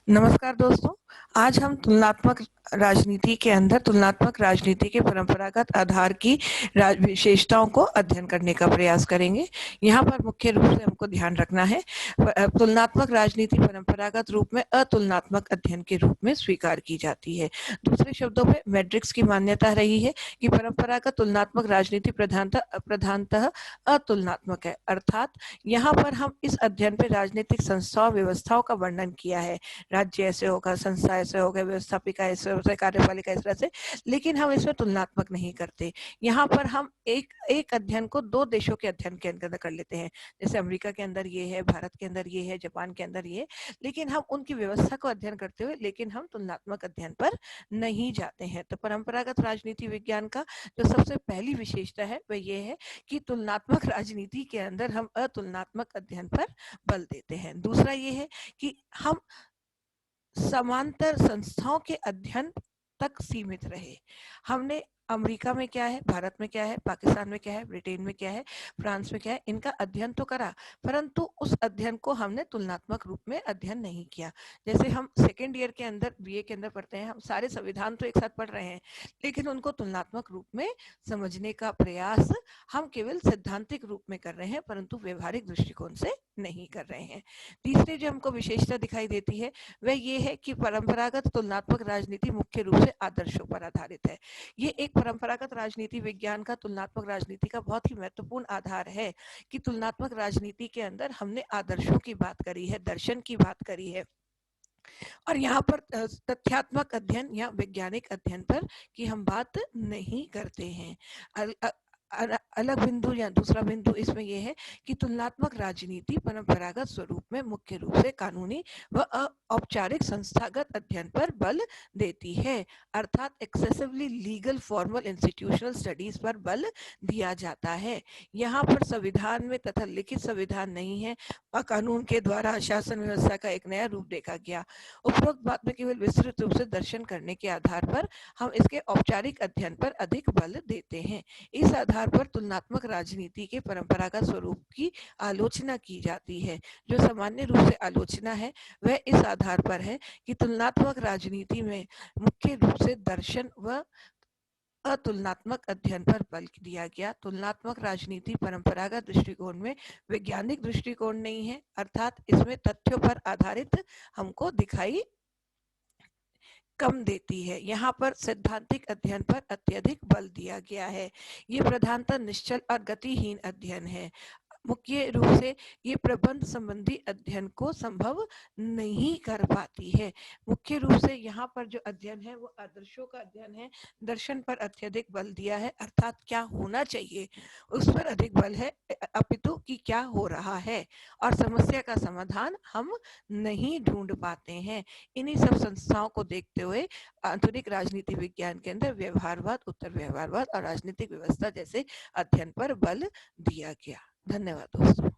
नमस्कार दोस्तों। आज हम तुलनात्मक राजनीति के अंदर तुलनात्मक राजनीति के परंपरागत आधार की विशेषताओं को अध्ययन करने का प्रयास करेंगे। यहाँ पर मुख्य रूप से हमको ध्यान रखना है तुलनात्मक राजनीति परंपरागत रूप में अतुलनात्मक अध्ययन के रूप में स्वीकार की जाती है। दूसरे शब्दों में मैट्रिक्स की मान्यता रही है कि परंपरागत तुलनात्मक राजनीति प्रधानतः अतुलनात्मक है, अर्थात यहाँ पर हम इस अध्ययन पे राजनीतिक संस्थाओं व्यवस्थाओं का वर्णन किया है। राज्य ऐसे होगा, संस्था ऐसे होगा, व्यवस्थापिका ऐसे होगा, कार्यपालिका इस तरह से, लेकिन हम इसमें तुलनात्मक नहीं करते। यहाँ पर हम एक अध्ययन को दो देशों के अध्ययन के अंदर कर लेते हैं, जैसे अमेरिका के अंदर ये है, भारत के अंदर ये है, जापान के अंदर ये, लेकिन हम उनकी व्यवस्था को अध्ययन करते हुए लेकिन हम तुलनात्मक अध्ययन पर नहीं जाते हैं। तो परंपरागत राजनीति विज्ञान का जो सबसे पहली विशेषता है वह ये है कि तुलनात्मक राजनीति के अंदर हम अतुलनात्मक अध्ययन पर बल देते हैं। दूसरा ये है कि हम समांतर संस्थाओं के अध्ययन तक सीमित रहे। हमने अमेरिका में क्या है, भारत में क्या है, पाकिस्तान में क्या है, ब्रिटेन में क्या है, फ्रांस में क्या है, इनका अध्ययन तो करा, परंतु उस अध्ययन को हमने तुलनात्मक रूप में अध्ययन नहीं किया। जैसे हम सेकेंड ईयर के अंदर बीए के अंदर पढ़ते हैं, हम सारे संविधान तो एक साथ पढ़ रहे हैं, लेकिन उनको तुलनात्मक रूप में समझने का प्रयास हम केवल सैद्धांतिक रूप में कर रहे हैं, परंतु व्यवहारिक दृष्टिकोण से नहीं कर रहे हैं। तीसरी जो हमको विशेषता दिखाई देती है वह ये है कि परंपरागत तुलनात्मक राजनीति मुख्य रूप से आदर्शों पर आधारित है। ये एक परंपरागत राजनीति विज्ञान का तुलनात्मक राजनीति का बहुत ही महत्वपूर्ण आधार है कि तुलनात्मक राजनीति के अंदर हमने आदर्शों की बात करी है, दर्शन की बात करी है, और यहाँ पर तथ्यात्मक अध्ययन या वैज्ञानिक अध्ययन पर की हम बात नहीं करते हैं। अलग बिंदु या दूसरा बिंदु इसमें यह है कि तुलनात्मक राजनीति परंपरागत स्वरूप में मुख्य रूप से कानूनी व औपचारिक संस्थागत अध्ययन पर बल देती है, अर्थात excessively legal formal institutional studies पर बल दिया जाता है। यहाँ पर संविधान में तथा लिखित संविधान नहीं है, कानून के द्वारा शासन व्यवस्था का एक नया रूप देखा गया। उपरोक्त बात में केवल विस्तृत रूप से दर्शन करने के आधार पर हम इसके औपचारिक अध्ययन पर अधिक बल देते हैं। इस आधार पर तुलनात्मक राजनीति के परंपरागत स्वरूप की आलोचना की जाती है। जो सामान्य रूप से आलोचना है वह इस आधार पर है कि तुलनात्मक राजनीति में मुख्य रूप से दर्शन व अतुलनात्मक अध्ययन पर बल दिया गया। तुलनात्मक राजनीति परंपरागत दृष्टिकोण में वैज्ञानिक दृष्टिकोण नहीं है, अर्थात इसमें तथ्यों पर आधारित हमको दिखाई कम देती है। यहाँ पर सैद्धांतिक अध्ययन पर अत्यधिक बल दिया गया है। ये प्रधानतः निश्चल और गतिहीन अध्ययन है। मुख्य रूप से ये प्रबंध संबंधी अध्ययन को संभव नहीं कर पाती है। मुख्य रूप से यहाँ पर जो अध्ययन है वो आदर्शों का अध्ययन है, दर्शन पर अत्यधिक बल दिया है, अर्थात क्या होना चाहिए उस पर अधिक बल है, अपितु कि क्या हो रहा है, और समस्या का समाधान हम नहीं ढूंढ पाते हैं। इन्हीं सब संस्थाओं को देखते हुए आधुनिक राजनीति विज्ञान के अंदर व्यवहारवाद, उत्तर व्यवहारवाद और राजनीतिक व्यवस्था जैसे अध्ययन पर बल दिया गया। धन्यवाद दोस्तों।